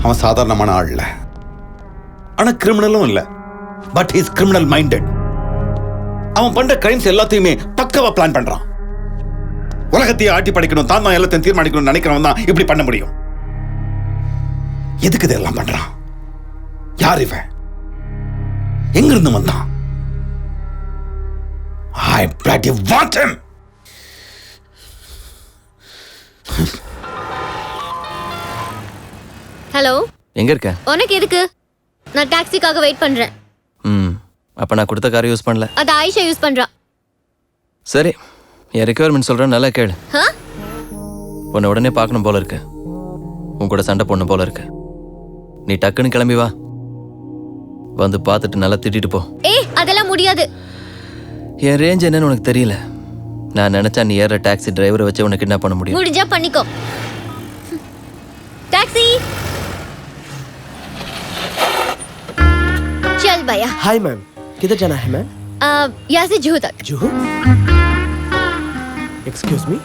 அவன் சாதாரணமான ஆள் இல்ல, ஆனா கிரிமினலும் இல்ல. But he is criminal minded. அவன் பண்ற கிரைம்ஸ் எல்லாத்தையுமே பக்கவா பிளான் பண்றான். உலகத்தையே ஆட்டி படைக்கணும், தான் எல்லாத்தையும் தீர்மானிக்கணும்னு நினைக்கிறவன் தான் இப்படி பண்ண முடியும். எதுக்கு இதெல்லாம் பண்றான்? யார் இவன்? எங்கிருந்து வந்தான்? I bloody want him. Hello, எங்க இருக்க? உனக்கு எதுக்கு? நான் டாக்ஸிக்காக வெயிட் பண்றேன். அப்ப நான் கொடுத்த காரை யூஸ் பண்ணல. அது ஆயிஷா யூஸ் பண்றா. சரி, என் ரெக்யர்மெண்ட் சொல்றேன், நல்லா கேளு. உன்னை உடனே பார்க்கணும் போல இருக்கு, உன் கூட சண்டை போடணும் போல இருக்கு. நீ டக்குன்னு கிளம்பி வா, வந்து பார்த்துட்டு நல்லா திட்டிட்டு போ. அதெல்லாம் முடியாது. என் ரேஞ்ச் என்னன்னு உனக்கு தெரியல. நான் நினைச்சா நீ ஏற டாக்ஸி டிரைவரை வச்சு உனக்கு என்ன பண்ண முடியும்? முடிஞ்சா பண்ணிக்கோ. டாக்ஸி चल भैया. हाय मैम, किधर जाना है मैम? यहाँ से जुहू तक. जुहू? Excuse me.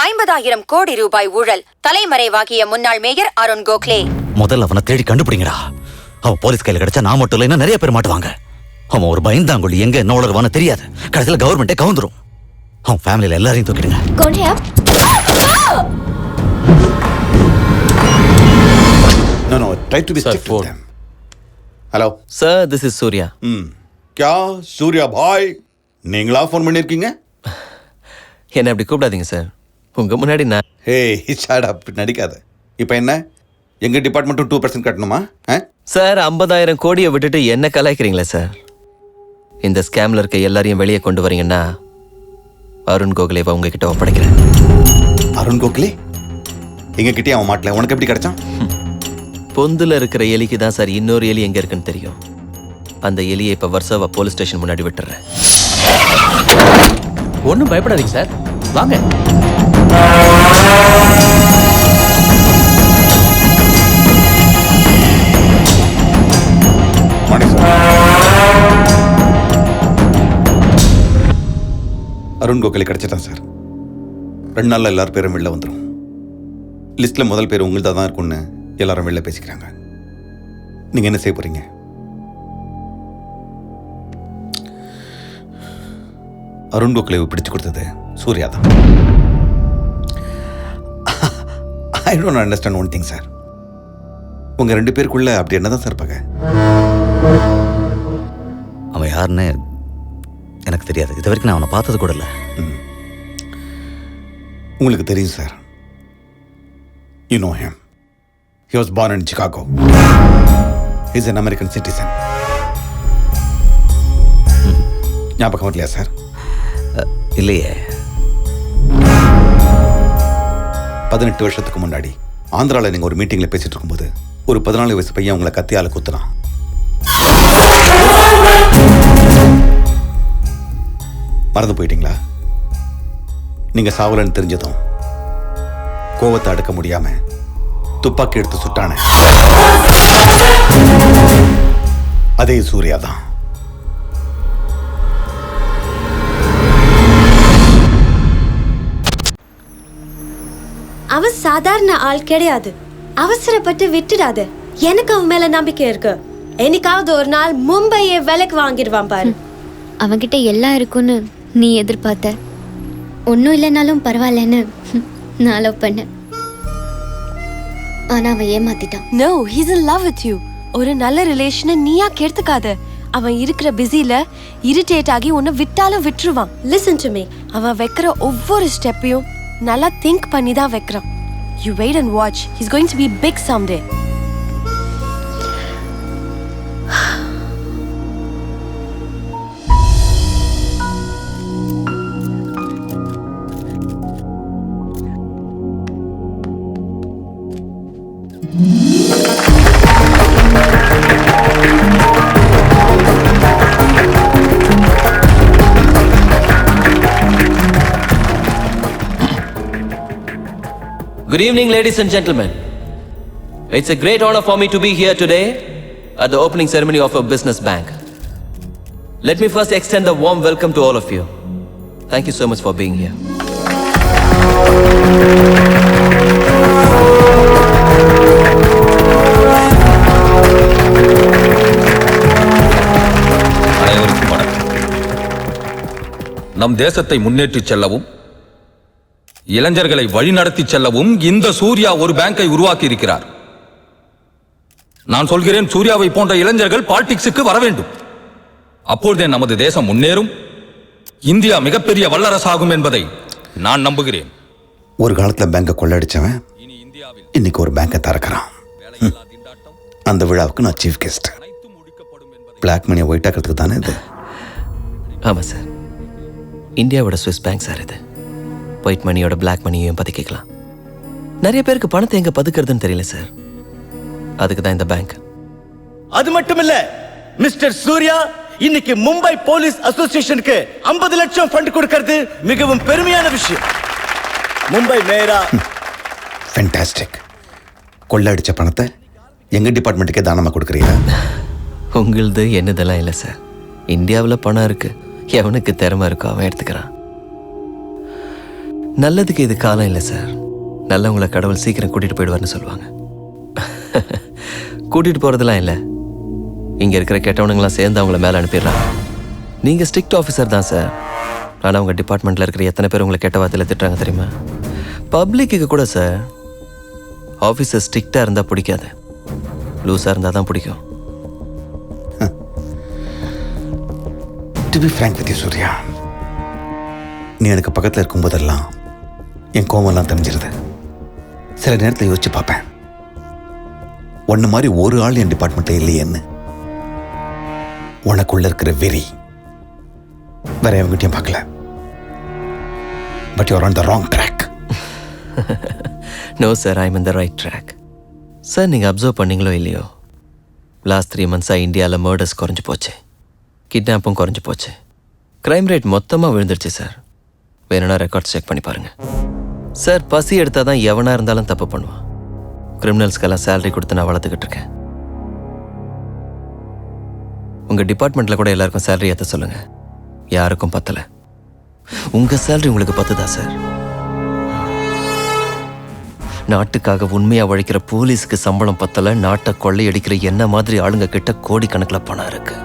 50,000 கோடி ரூபாய் ஊழல், தலைமறைவாகிய முன்னாள் மேயர் அருண் கோக்லே. முதல்ல அவனை தேடி கண்டுபிடிங்கடா. அவன் போலீஸ் கையில கிடைச்சா நான் மட்டும் இல்லைன்னா நிறைய பேர் மாட்டுவாங்க. அவன் ஒரு பயந்தாங்குள்ளி, எங்க என்ன உளருவான்னு தெரியாது. கடைசியில கவர்மெண்டே கவுந்துரும். அவன் ஃபேமிலியில எல்லாரையும் தூக்கிடுங்க. कौन है आप? No, try to be strict with them. Hello. Sir, this is Surya. क्या சூர்யா பாய், நீங்களா ஃபோன் பண்ணிருக்கீங்க? என்ன அப்படி கூப்பிடாதீங்க சார், உங்க முன்னாடி நான். ஹே ஷட் அப், நடிக்காத. இப்போ என்ன, எங்க டிபார்ட்மெண்ட்டும் 2% கட்டணுமா? சார், 50,000 கோடியை விட்டுட்டு என்ன கலாய்க்கிறீங்களா சார்? இந்த ஸ்கேம்ல இருக்க எல்லாரையும் வெளியே கொண்டு வரீங்கன்னா அருண் கோகலேவை உங்ககிட்ட ஒப்படைக்கிறேன். அருண் கோகலே எங்க கிட்டே அவன் மாட்டல, உனக்கு எப்படி கிடைச்சான்? பொந்துல இருக்கிற எலிக்கு தான் சார் இன்னொரு எலி எங்க இருக்குன்னு தெரியும். அந்த எலியை இப்ப வர்சாவா போலீஸ் ஸ்டேஷன் முன்னாடி விட்டுறேன். ஒன்றும் பயப்படாதீங்க சார், வாங்க. அருண் கோகலே கிடைச்சிட்டான் சார். 2 நாள்ல எல்லாரும் பேரும் வெளில வந்துடும். லிஸ்ட்ல முதல் பேர் உங்கள்தான் தான் இருக்கும்னு எல்லாரும் வெளில பேசிக்கிறாங்க. நீங்க என்ன செய்ய போறீங்க? அருண் கோகலேவை பிடிச்சு கொடுத்தது சூர்யா தான். I don't understand one thing sir. உங்க 2 பேருக்குள்ள அப்படி என்னதான் சார் பகை? அவன் யாருன்னு எனக்கு தெரியாது. இது வரைக்கும் நான் அவனை பார்த்தது கூட இல்லை. உங்களுக்கு தெரியும் sir. You know him. He was born in Chicago. He's an American citizen. ஞாபகம் வரலையா சார்? இல்லையே. 18 வருஷத்துக்கு முன்னாடி ஆந்திராவில் நீங்கள் ஒரு மீட்டிங்கில் பேசிட்டு இருக்கும்போது ஒரு 14 வயசு பையன் உங்களை கத்தியால் குத்துனான். மறந்து போயிட்டீங்களா? நீங்கள் சாவலன்னு தெரிஞ்சதும் கோவத்தை அடக்க முடியாம துப்பாக்கி எடுத்து சுட்டானே, அதே சூர்யா தான். அவன் சாதாரண ஆள் கிடையாது. அவசரப்பட்டு விட்டுடாத. எனக்கு அவன் மேல நம்பிக்கை இருக்கு. என்னைக்காவது ஒரு நாள் மும்பையை விலைக்கு வாங்கிடுவான் பாரு. அவன்கிட்ட எல்லாம் இருக்குன்னு நீ எதிர்பார்த்த. ஒன்னும் இல்லைனாலும் பரவாயில்லன்னு நான் லவ் பண்ண. ஆனா அவன் ஏமாத்திட்டான். No, he's in love with you. ஒரு நல்ல ரிலேஷனை நீயா கெடுத்துக்காத. அவன் இருக்கிற பிஸில இரிட்டேட் ஆகி உன்னை விட்டாலும் விட்டுருவான். Listen to me. அவன் வைக்கிற ஒவ்வொரு ஸ்டெப்பையும் நல்லா திங்க் பண்ணி தான் வைக்கிறான். You wait and watch. He's going to be big someday. Good evening, ladies and gentlemen. It's a great honor for me to be here today at the opening ceremony of a business bank. Let me first extend a warm welcome to all of you. Thank you so much for being here. நம் தேசத்தை முன்னேற்றிச் செல்லவும் இளைஞர்களை வழிநடத்தி செல்லவும் இந்த சூர்யா ஒரு பேங்கை உருவாக்கி இருக்கிறார். நான் சொல்கிறேன், சூர்யாவை போன்ற இளைஞர்கள் பாலிடிக்ஸுக்கு வர வேண்டும். அப்பொழுதே நமது தேசம் முன்னேறும், இந்தியா மிகப்பெரிய வல்லரசாகும் என்பதை நான் நம்புகிறேன். ஒரு காலத்துல பேங்கை கொள்ளடிச்சவன் இன்னைக்கு ஒரு பேங்கை திறக்கிறான். அந்த விழாவுக்கு நான் சீஃப் கெஸ்ட். பிளாக் மணியை ஒயிட் ஆக்கிறதுக்கு தானே இது? ஆமாம் சார், இந்தியாவோட ஸ்விஸ் பேங்க் சார் இது. ஒயிட் மணியோட பிளாக் மணியையும் பதுக்கிக்கலாம். நிறைய பேருக்கு பணத்தை எங்கே பதுக்கிறதுன்னு தெரியல சார், அதுக்கு தான் இந்த பேங்க். அது மட்டும் இல்ல மிஸ்டர் சூர்யா இன்னைக்கு மும்பை போலீஸ் அசோசியேஷனுக்கு 50 லட்சம் ஃபண்ட் கொடுக்கிறது மிகவும் பெருமையான விஷயம். மும்பை மேயரா ஃபென்டாஸ்டிக். கொள்ளடிச்ச பணத்தை எங்க டிபார்ட்மெண்ட்டுக்கே தானமாக கொடுக்குறீங்க. உங்களுது என்னதெல்லாம் இல்லை சார். இந்தியாவில் பணம் இருக்கு, எவனுக்கு திறமை இருக்கோ அவன் எடுத்துக்கிறான். நல்லதுக்கு இது காலம் இல்லை சார். நல்லவங்களை கடவுள் சீக்கிரம் கூட்டிட்டு போயிடுவார்னு சொல்லுவாங்க. கூட்டிட்டு போறதெல்லாம் இல்லை, இங்க இருக்கிற கெட்டவனுங்களாம் சேர்ந்து அவங்கள மேலே அனுப்பிடுறாங்க. நீங்க ஸ்ட்ரிக்ட் ஆஃபீஸர் தான் சார், ஆனால் உங்க டிபார்ட்மெண்ட்ல இருக்கிற எத்தனை பேர் உங்களை கெட்ட வார்த்தையில திட்டுறாங்க தெரியுமா? பப்ளிக்கு கூட சார் ஆஃபீஸர் ஸ்ட்ரிக்டாக இருந்தால் பிடிக்காது, லூஸாக இருந்தால் தான் பிடிக்கும். To be frank with you Surya, நீ எனக்கு பக்கத்தில் இருக்கும்போதெல்லாம் என் கோவம்லாம் தெரிஞ்சிருது. சில நேரத்தில் யோசிச்சு பார்ப்பேன், ஒன்று மாதிரி ஒரு ஆள் என் டிபார்ட்மெண்ட்டில் இல்லையேன்னு. உனக்குள்ள இருக்கிற வெறி வேற எவங்கிட்டையும் பார்க்கல. But you are on the wrong track. No sir, I am in the right track. Sir, நீங்கள் அப்சர்வ் பண்ணீங்களோ இல்லையோ, லாஸ்ட் 3 மந்த்ஸாக இந்தியாவில் மர்டர்ஸ் குறைஞ்சி போச்சு, கிட்னாப்பும் குறைஞ்சி போச்சு, க்ரைம் ரேட் மொத்தமாக விழுந்துருச்சு சார். வேணும்னா ரெக்கார்ட்ஸ் செக் பண்ணி பாருங்கள் சார். பசி எடுத்தால் தான் எவனாக இருந்தாலும் தப்பு பண்ணுவான். கிரிமினல்ஸ்க்கெல்லாம் சேலரி கொடுத்து நான் வளர்த்துக்கிட்டு இருக்கேன். உங்கள் டிபார்ட்மெண்ட்டில் கூட எல்லாருக்கும் சேலரி ஏற்ற சொல்லுங்கள். யாருக்கும் பத்தலை, உங்கள் சேலரி உங்களுக்கு பத்துதா சார்? நாட்டுக்காக உண்மையா உழைக்கிற போலீஸ்க்கு சம்பளம் பத்தல, நாட்டை கொள்ளையடிக்கிற என்ன மாதிரி ஆளுங்க கிட்ட கோடிக்கணக்கில் பணம் இருக்கு.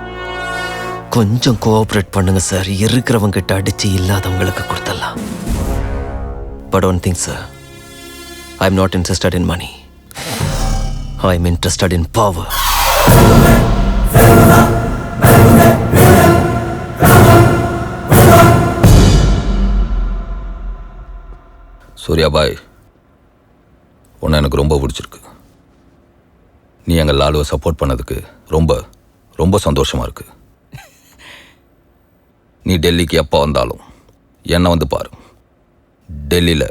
கொஞ்சம் கோஆபரேட் பண்ணுங்க சார், இருக்கிறவங்க கிட்ட அடிச்சு இல்லாதவங்களுக்கு கொடுத்தலாம். But one thing sir, I am not interested in money, I am interested in power. Suryabhai, உன்னை எனக்கு ரொம்ப பிடிச்சிருக்கு. நீ எங்கள் லாலுவை சப்போர்ட் பண்ணதுக்கு ரொம்ப ரொம்ப சந்தோஷமாக இருக்கு. நீ டெல்லிக்கு எப்போ வந்தாலும் என்னை வந்து பாரு. டெல்லியில்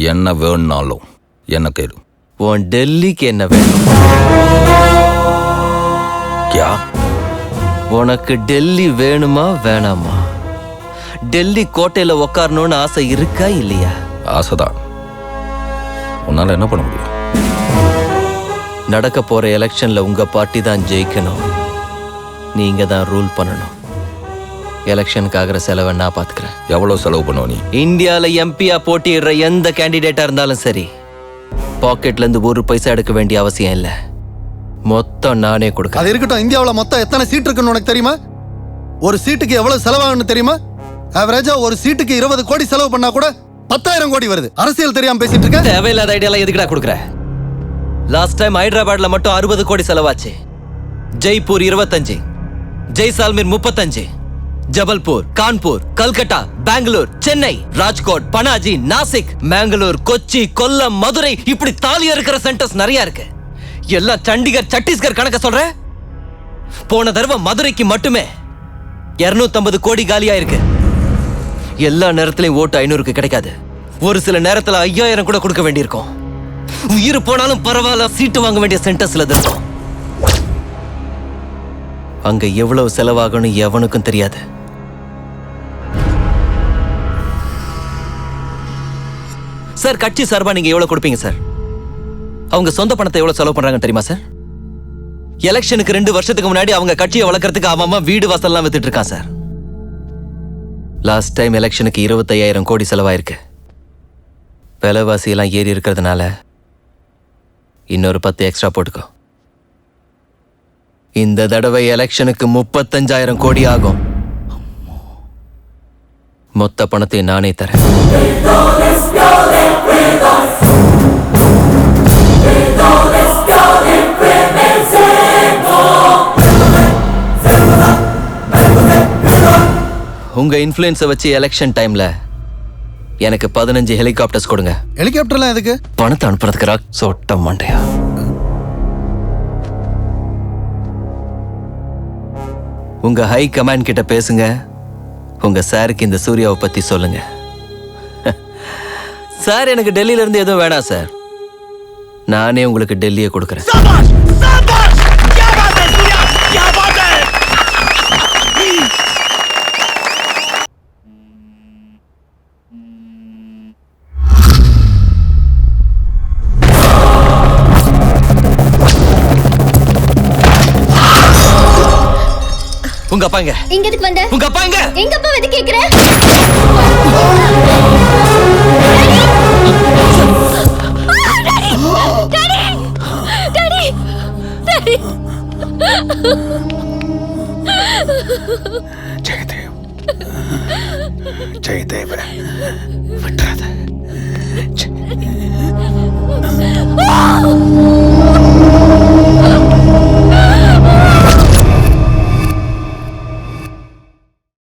என்ன வேணும்னாலும் என்ன கேளு. உன் டெல்லிக்கு என்ன வேணும்? கியா? உனக்கு டெல்லி வேணுமா வேணாமா? டெல்லி கோட்டையில் உக்காரணும்னு ஆசை இருக்கா இல்லையா? ஆசைதான். உன்னால் என்ன பண்ண முடியும்? நடக்க போற எலெக்ஷன்ல உங்க பார்ட்டி தான் ஜெயிக்கணும், நீங்க தான் ரூல் பண்ணணும். எலெக்ஷனுக்கு ஆகிற செலவை நான் பார்த்துக்கிறேன். எவ்வளோ செலவு பண்ணுவ நீ? இந்தியாவில் எம்பியா போட்டியிடுற எந்த கேண்டிடேட்டா இருந்தாலும் சரி, பாக்கெட்ல இருந்து 1 பைசா எடுக்க வேண்டிய அவசியம் இல்லை, மொத்தம் நானே கொடுக்க. அது இருக்கட்டும், இந்தியாவில் மொத்தம் எத்தனை சீட் இருக்குன்னு உனக்கு தெரியுமா? ஒரு சீட்டுக்கு எவ்வளவு செலவாகுன்னு தெரியுமா? ஆவரேஜா ஒரு சீட்டுக்கு 20 கோடி செலவு பண்ணா கூட 10,000 கோடி வருது. அரசியல் தெரியாம பேசிட்டு இருக்க. தேவையில்லாத ஐடியாலாம் எதுக்குடா கொடுக்குற? லாஸ்ட் டைம் ஹைதராபாத்ல மட்டும் 60 கோடி செலவாச்சு, ஜெய்ப்பூர் 25, ஜெய்சால்மீர் 35, ஜபல்பூர், கான்பூர், கல்கட்டா, பெங்களூர், சென்னை, ராஜ்கோட், பனாஜி, நாசிக், மேங்களூர், கொச்சி, கொல்லம், மதுரை, இப்படி தாலியா இருக்கிற சென்டர்ஸ் நிறைய இருக்கு. எல்லாம் சண்டிகர், சத்தீஸ்கர் கணக்க சொல்ற. போன தடவை மதுரைக்கு மட்டுமே 250 கோடி காலியா இருக்கு. எல்லா நேரத்திலையும் ஓட்டு 500க்கு கிடைக்காது, ஒரு சில நேரத்துல 5000 கூட கொடுக்க வேண்டியிருக்கும். உயிர் போனாலும் பரவாயில்ல, சீட்டு வாங்க வேண்டிய சென்டர்ஸ்ல இருக்கும். அங்க எவ்வளவு செலவாகணும் எவனுக்கும் தெரியாது. சார், கட்சி சார்பா நீங்க எவ்வளவு கொடுப்பீங்க சார்? அவங்க சொந்த பணத்தை எவ்வளவு செலவு பண்றாங்க தெரியுமா சார்? எலெக்ஷனுக்கு 2 வருஷத்துக்கு முன்னாடி அவங்க கட்சியை வளர்க்கறதுக்கு அவன் வீடு வாசல்லாம் வித்துட்டு இருக்கான் சார். லாஸ்ட் டைம் எலெக்ஷனுக்கு 25,000 கோடி செலவாயிருக்கு. விலைவாசி எல்லாம் ஏறி இருக்கிறதுனால இன்னொரு 10 எக்ஸ்ட்ரா போட்டுக்கோ. இந்த தடவை எலெக்ஷனுக்கு 35,000 கோடி ஆகும். மொத்த பணத்தை நானே தரேன். உங்க இன்ஃப்ளூயன்ஸை வச்சு எலெக்ஷன் டைம்ல எனக்கு 15 ஹெலிகாப்டர்ஸ் கொடுங்க. ஹெலிகாப்டர்லாம் எதுக்கு? பணத்தை அனுப்புறதுக்கு சொட்ட மாட்டையா? உங்க ஹை கமாண்ட் கிட்ட பேசுங்க. உங்க சாருக்கு இந்த சூர்யாவை பத்தி சொல்லுங்க. சார், எனக்கு டெல்லியில இருந்து எதுவும் வேணாம் சார். நானே உங்களுக்கு டெல்லியை கொடுக்குறேன். உங்க அப்பா எங்க? இங்க எதுக்கு வந்த? உங்க அப்பா எங்க? எங்க அப்பா வந்து கேக்குற? ஜெயதேவ், ஜெயதேவ விட்டுறாத.